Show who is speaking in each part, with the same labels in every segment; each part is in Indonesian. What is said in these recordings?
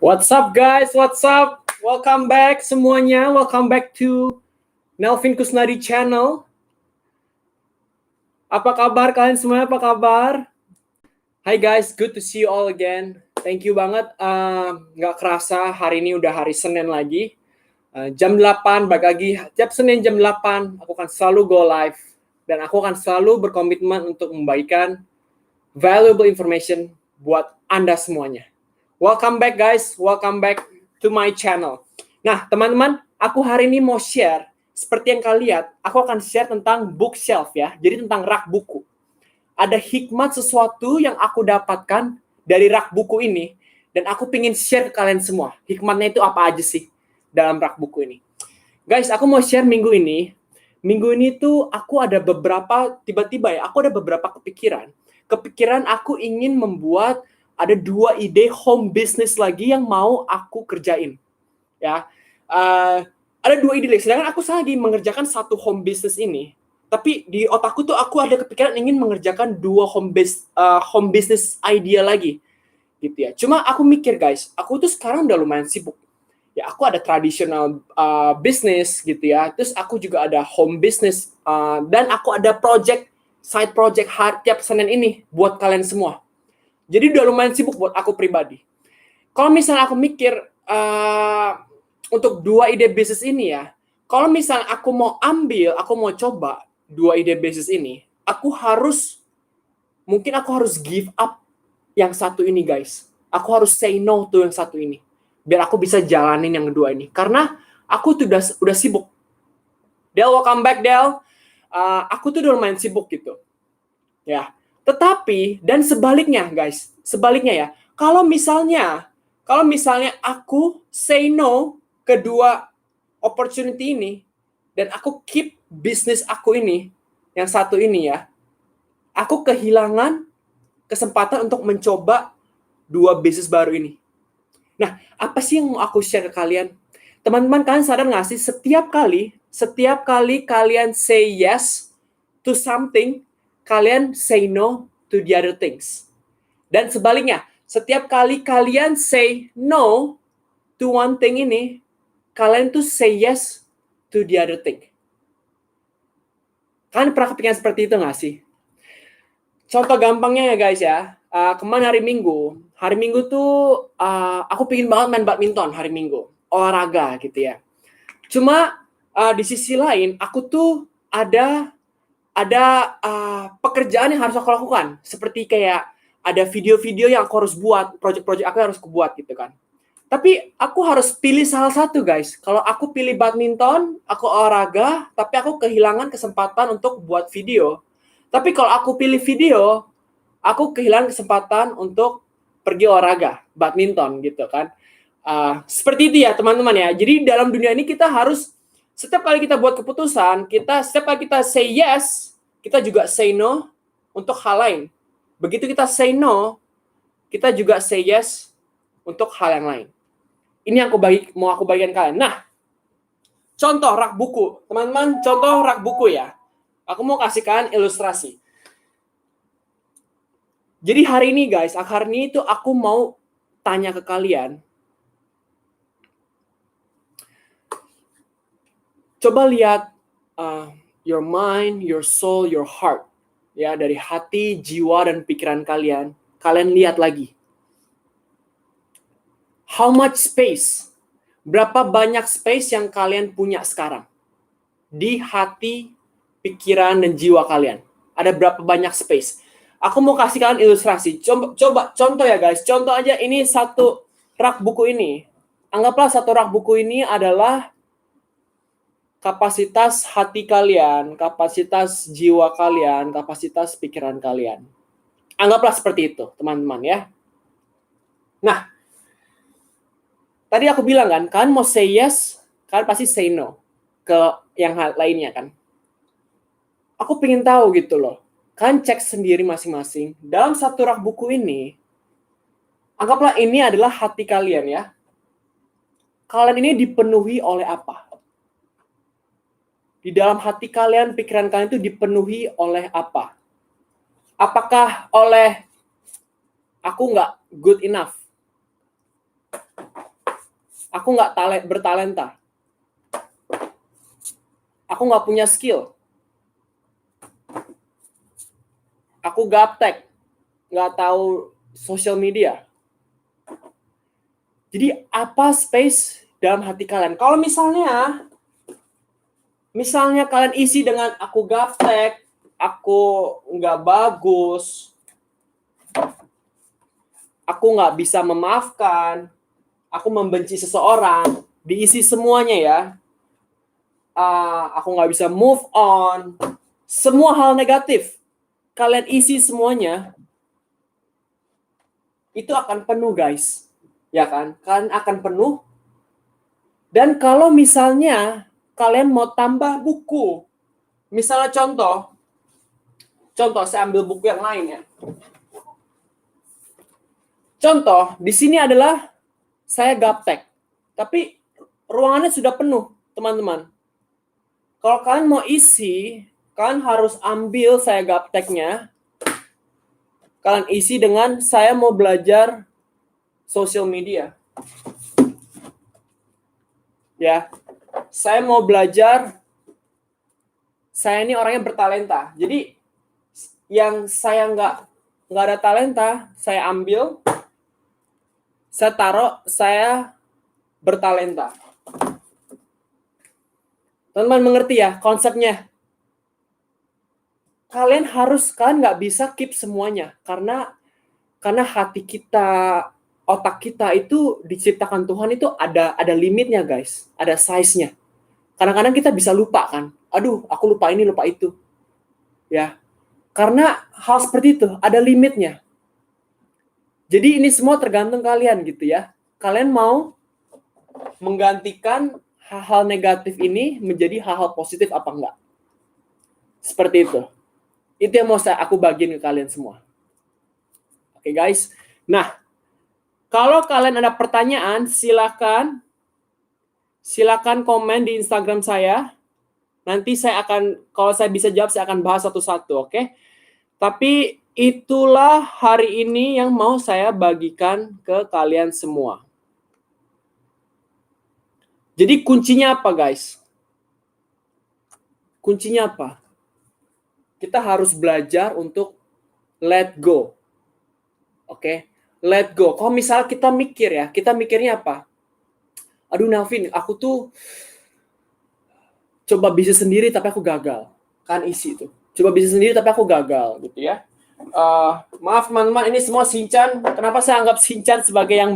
Speaker 1: What's up guys? What's up? Welcome back semuanya. Welcome back to Nelvin Kusnadi Channel. Apa kabar kalian semua? Apa kabar? Hi guys, good to see you all again. Thank you banget. Nggak kerasa hari ini udah hari Senin lagi. Jam 8, balik lagi. Tiap Senin jam 8, aku akan selalu go live. Dan aku akan selalu berkomitmen untuk membagikan valuable information buat Anda semuanya. Welcome back guys, welcome back to my channel. Nah teman-teman, aku hari ini mau share, seperti yang kalian lihat, aku akan share tentang bookshelf ya, jadi tentang rak buku. Ada hikmat sesuatu yang aku dapatkan dari rak buku ini, dan aku pengen share ke kalian semua. Hikmatnya itu apa aja sih dalam rak buku ini. Guys, aku mau share minggu ini tuh aku ada beberapa, tiba-tiba ya, aku ada beberapa kepikiran aku ingin membuat ada 2 ide home business lagi yang mau aku kerjain. Ya, ada 2 ide lagi. Sedangkan aku lagi mengerjakan satu home business ini, tapi di otakku tuh aku ada kepikiran ingin mengerjakan 2 home business idea lagi, gitu ya. Cuma aku mikir guys, aku tuh sekarang udah lumayan sibuk. Ya, aku ada traditional business gitu ya. Terus aku juga ada home business dan aku ada side project tiap Senin ini buat kalian semua. Jadi udah lumayan sibuk buat aku pribadi. Kalau misalnya aku mikir untuk 2 ide bisnis ini ya, kalau misalnya aku mau coba 2 ide bisnis ini, mungkin aku harus give up yang satu ini guys. Aku harus say no to yang satu ini. Biar aku bisa jalanin yang kedua ini. Karena aku tuh udah sibuk. Del, welcome back Del. Aku tuh udah lumayan sibuk gitu. Ya. Tetapi dan sebaliknya guys, ya. Kalau misalnya aku say no ke 2 opportunity ini dan aku keep bisnis aku ini, yang satu ini ya, aku kehilangan kesempatan untuk mencoba 2 bisnis baru ini. Nah, apa sih yang mau aku share ke kalian? Teman-teman, kalian sadar nggak sih setiap kali kalian say yes to something, kalian say no to the other things. Dan sebaliknya, setiap kali kalian say no to one thing ini, kalian tuh say yes to the other thing. Kalian pernah kepikiran seperti itu nggak sih? Contoh gampangnya ya guys ya, kemarin hari Minggu tuh aku pingin banget main badminton hari Minggu, olahraga gitu ya. Cuma di sisi lain, aku tuh ada pekerjaan yang harus aku lakukan, seperti kayak ada video-video yang aku harus buat, project-project aku yang harus aku buat gitu kan. Tapi aku harus pilih salah satu guys. Kalau aku pilih badminton, aku olahraga, tapi aku kehilangan kesempatan untuk buat video. Tapi kalau aku pilih video, aku kehilangan kesempatan untuk pergi olahraga, badminton gitu kan. Seperti itu ya teman-teman ya. Jadi dalam dunia ini kita harus, setiap kali kita buat keputusan, setiap kali kita say yes, kita juga say no untuk hal lain. Begitu kita say no, kita juga say yes untuk hal yang lain. Ini yang mau aku bagikan kalian. Nah, contoh rak buku. Teman-teman, contoh rak buku ya. Aku mau kasih kalian ilustrasi. Jadi hari ini guys, itu aku mau tanya ke kalian. Coba lihat your mind, your soul, your heart. Ya, dari hati, jiwa, dan pikiran kalian. Kalian lihat lagi. How much space? Berapa banyak space yang kalian punya sekarang? Di hati, pikiran, dan jiwa kalian. Ada berapa banyak space? Aku mau kasih kalian ilustrasi. Coba contoh ya guys. Contoh aja ini satu rak buku ini. Anggaplah satu rak buku ini adalah kapasitas hati kalian, kapasitas jiwa kalian, kapasitas pikiran kalian. Anggaplah seperti itu, teman-teman ya. Nah, tadi aku bilang kan, kalian mau say yes, kalian pasti say no ke yang hal lainnya kan. Aku pengen tahu gitu loh. Kalian cek sendiri masing-masing. Dalam satu rak buku ini, anggaplah ini adalah hati kalian ya. Kalian ini dipenuhi oleh apa? Di dalam hati kalian, pikiran kalian itu dipenuhi oleh apa? Apakah oleh aku nggak good enough? Aku nggak bertalenta. Aku nggak punya skill. Aku gaptek, nggak tahu social media. Jadi apa space dalam hati kalian? Kalau misalnya kalian isi dengan aku gaptek, aku nggak bagus, aku nggak bisa memaafkan, aku membenci seseorang, diisi semuanya ya. Aku nggak bisa move on, semua hal negatif. Kalian isi semuanya, itu akan penuh guys. Ya kan? Kalian akan penuh. Dan kalau misalnya kalian mau tambah buku, misalnya contoh saya ambil buku yang lain ya. Contoh, di sini adalah saya gaptek. Tapi ruangannya sudah penuh, teman-teman. Kalau kalian mau isi, kalian harus ambil saya gapteknya. Kalian isi dengan saya mau belajar social media. Ya. Saya mau belajar, saya ini orangnya bertalenta. Jadi yang saya nggak ada talenta, saya ambil, saya taruh, saya bertalenta. Teman-teman mengerti ya konsepnya? Kalian nggak bisa keep semuanya karena hati kita, otak kita itu diciptakan Tuhan itu ada limitnya guys, ada size-nya. Kadang-kadang kita bisa lupa kan, aduh aku lupa ini lupa itu, ya. Karena hal seperti itu ada limitnya. Jadi ini semua tergantung kalian gitu ya. Kalian mau menggantikan hal-hal negatif ini menjadi hal-hal positif apa enggak? Seperti itu. Itu yang mau aku bagiin ke kalian semua. Oke guys. Nah, kalau kalian ada pertanyaan, silakan komen di Instagram saya. Nanti kalau saya bisa jawab, saya akan bahas satu-satu, oke? Tapi itulah hari ini yang mau saya bagikan ke kalian semua. Jadi kuncinya apa, guys? Kuncinya apa? Kita harus belajar untuk let go. Oke? Let go. Kalau misal kita mikirnya apa? Aduh Nelvin, aku tuh coba bisnis sendiri tapi aku gagal. Kan isi itu. Coba bisnis sendiri tapi aku gagal gitu ya. Maaf teman-teman, ini semua Shinchan. Kenapa saya anggap Shinchan sebagai yang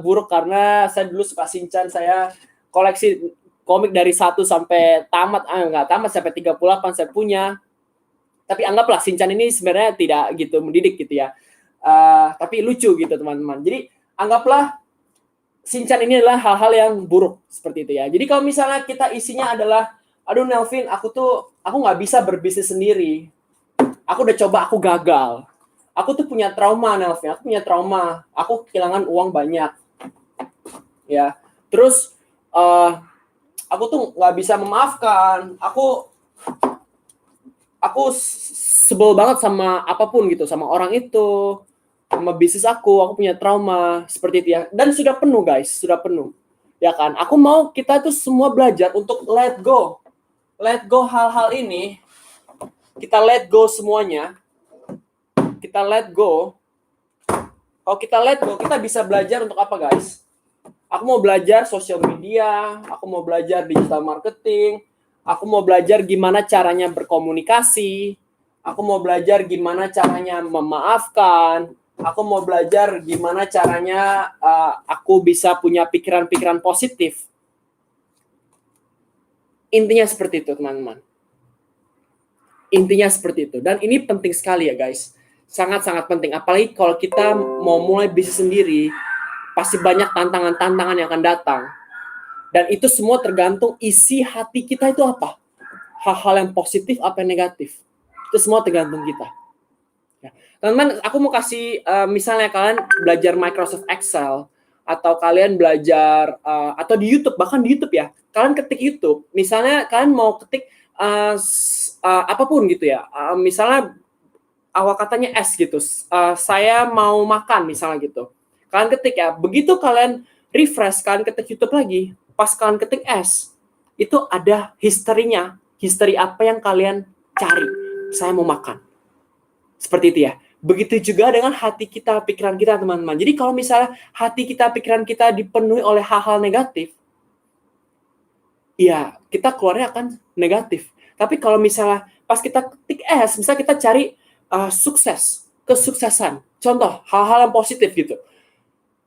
Speaker 1: buruk? Karena saya dulu suka Shinchan. Saya koleksi komik dari 1 sampai tamat. Nggak tamat, sampai 38 saya punya. Tapi anggaplah Shinchan ini sebenarnya tidak gitu mendidik gitu ya. Tapi lucu gitu teman-teman. Jadi anggaplah Shinchan ini adalah hal-hal yang buruk seperti itu ya. Jadi kalau misalnya kita isinya adalah, aduh Nelvin, aku nggak bisa berbisnis sendiri. Aku udah coba, aku gagal. Aku tuh punya trauma, Nelvin. Aku punya trauma. Aku kehilangan uang banyak. Ya. Terus aku tuh nggak bisa memaafkan. Aku sebel banget sama apapun gitu, sama orang itu, sama bisnis aku punya trauma seperti itu ya. Dan sudah penuh guys, sudah penuh. Ya kan? Aku mau kita tuh semua belajar untuk let go. Let go hal-hal ini. Kita let go semuanya. Kita let go. Kalau kita let go, kita bisa belajar untuk apa guys? Aku mau belajar social media, aku mau belajar digital marketing, aku mau belajar gimana caranya berkomunikasi, aku mau belajar gimana caranya memaafkan, aku mau belajar gimana caranya aku bisa punya pikiran-pikiran positif. Intinya seperti itu, teman-teman. Intinya seperti itu. Dan ini penting sekali ya, guys. Sangat-sangat penting. Apalagi kalau kita mau mulai bisnis sendiri, pasti banyak tantangan-tantangan yang akan datang. Dan itu semua tergantung isi hati kita itu apa. Hal-hal yang positif, apa yang negatif. Itu semua tergantung kita. Ya. Teman-teman, aku mau kasih, misalnya kalian belajar Microsoft Excel, atau kalian belajar, atau di YouTube, bahkan di YouTube ya. Kalian ketik YouTube, misalnya kalian mau ketik apapun gitu ya. Misalnya awal katanya S gitu. Saya mau makan misalnya gitu. Kalian ketik ya. Begitu kalian refresh, kalian ketik YouTube lagi, pas kalian ketik S, itu ada historinya, history apa yang kalian cari. Saya mau makan. Seperti itu ya. Begitu juga dengan hati kita, pikiran kita, teman-teman. Jadi kalau misalnya hati kita, pikiran kita dipenuhi oleh hal-hal negatif, ya kita keluarnya akan negatif. Tapi kalau misalnya pas kita ketik S, misalnya kita cari sukses, kesuksesan. Contoh, hal-hal yang positif gitu.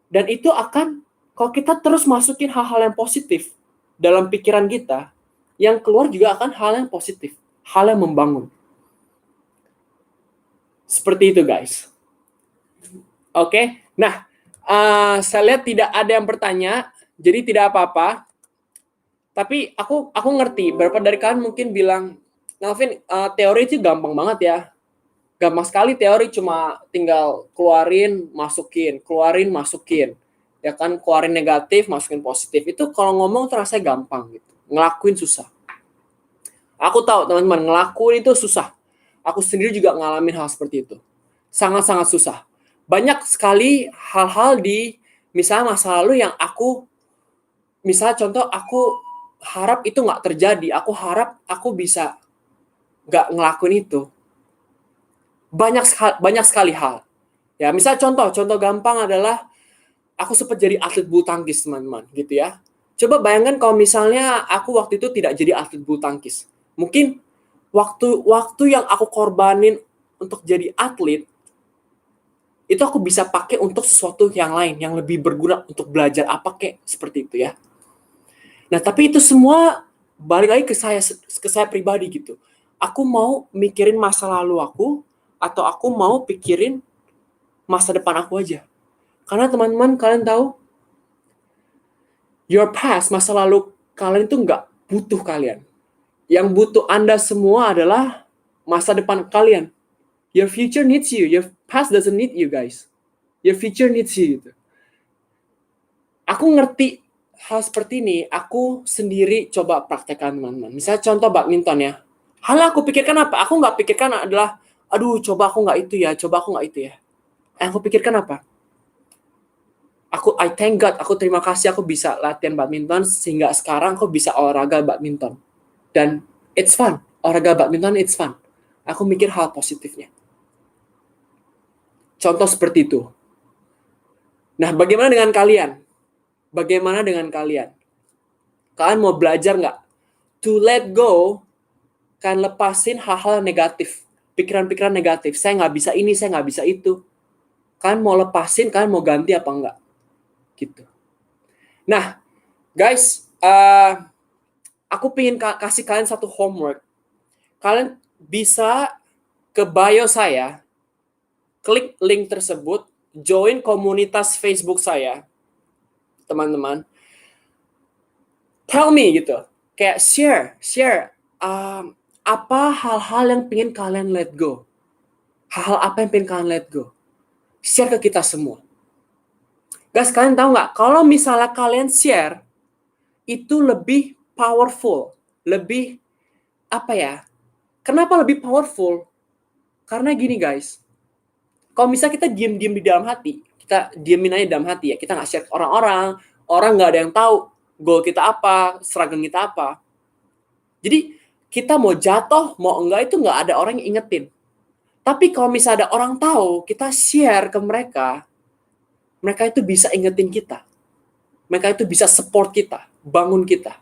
Speaker 1: Dan itu akan, kalau kita terus masukin hal-hal yang positif dalam pikiran kita, yang keluar juga akan hal yang positif, hal yang membangun. Seperti itu, guys. Oke, nah, saya lihat tidak ada yang bertanya, jadi tidak apa-apa. Tapi aku ngerti, beberapa dari kalian mungkin bilang, Melvin, teori itu gampang banget ya. Gampang sekali teori, cuma tinggal keluarin, masukin. Ya kan, keluarin negatif, masukin positif. Itu kalau ngomong terasa gampang gitu. Ngelakuin susah. Aku tahu teman-teman, ngelakuin itu susah. Aku sendiri juga ngalamin hal seperti itu. Sangat-sangat susah. Banyak sekali hal-hal di misalnya masa lalu yang misalnya contoh aku harap itu nggak terjadi. Aku harap aku bisa nggak ngelakuin itu. Banyak sekali hal. Ya, misalnya contoh gampang adalah aku sempat jadi atlet bulu tangkis, teman-teman, gitu ya. Coba bayangkan kalau misalnya aku waktu itu tidak jadi atlet bulu tangkis. Mungkin waktu yang aku korbanin untuk jadi atlet, itu aku bisa pakai untuk sesuatu yang lain, yang lebih berguna untuk belajar apa kek, seperti itu ya. Nah, tapi itu semua balik lagi ke saya pribadi gitu. Aku mau mikirin masa lalu aku, atau aku mau pikirin masa depan aku aja. Karena teman-teman, kalian tahu, your past, masa lalu kalian itu nggak butuh kalian. Yang butuh Anda semua adalah masa depan kalian. Your future needs you. Your past doesn't need you, guys. Your future needs you. Gitu. Aku ngerti hal seperti ini. Aku sendiri coba praktekkan, teman-teman. Misalnya contoh badminton ya. Hal yang aku pikirkan apa? Aku nggak pikirkan adalah, aduh, coba aku nggak itu ya. Yang aku pikirkan apa? I thank God, aku terima kasih aku bisa latihan badminton sehingga sekarang aku bisa olahraga badminton. Dan it's fun. Olahraga badminton it's fun. Aku mikir hal positifnya. Contoh seperti itu. Nah, bagaimana dengan kalian? Kalian mau belajar nggak? To let go, kalian lepasin hal-hal negatif. Pikiran-pikiran negatif. Saya nggak bisa ini, saya nggak bisa itu. Kalian mau lepasin, kalian mau ganti apa enggak? Gitu. Nah, guys, aku pengen kasih kalian satu homework. Kalian bisa ke bio saya, klik link tersebut, join komunitas Facebook saya, teman-teman. Tell me gitu, kayak share apa hal-hal yang pengen kalian let go. Hal-hal apa yang pengen kalian let go. Share ke kita semua. Guys, kalian tahu nggak? Kalau misalnya kalian share, itu lebih powerful. Lebih, apa ya? Kenapa lebih powerful? Karena gini guys. Kalau misalnya kita diem-diem di dalam hati, kita diemin aja dalam hati ya. Kita nggak share ke orang-orang nggak ada yang tahu goal kita apa, seragam kita apa. Jadi, kita mau jatuh, mau enggak itu nggak ada orang yang ingetin. Tapi kalau misalnya ada orang tahu, kita share ke mereka itu bisa ingetin kita. Mereka itu bisa support kita, bangun kita.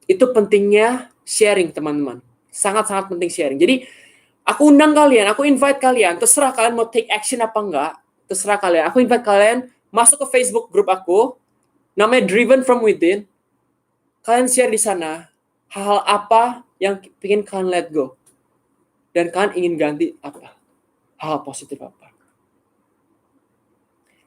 Speaker 1: Itu pentingnya sharing, teman-teman. Sangat-sangat penting sharing. Jadi, aku undang kalian, aku invite kalian. Terserah kalian mau take action apa enggak. Terserah kalian. Aku invite kalian masuk ke Facebook grup aku. Namanya Driven From Within. Kalian share di sana. Hal-hal apa yang ingin kalian let go. Dan kalian ingin ganti apa. Hal positif apa.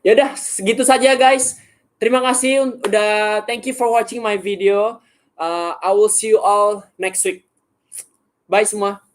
Speaker 1: Ya udah, segitu saja guys. Terima kasih udah, thank you for watching my video. I will see you all next week. Bye semua.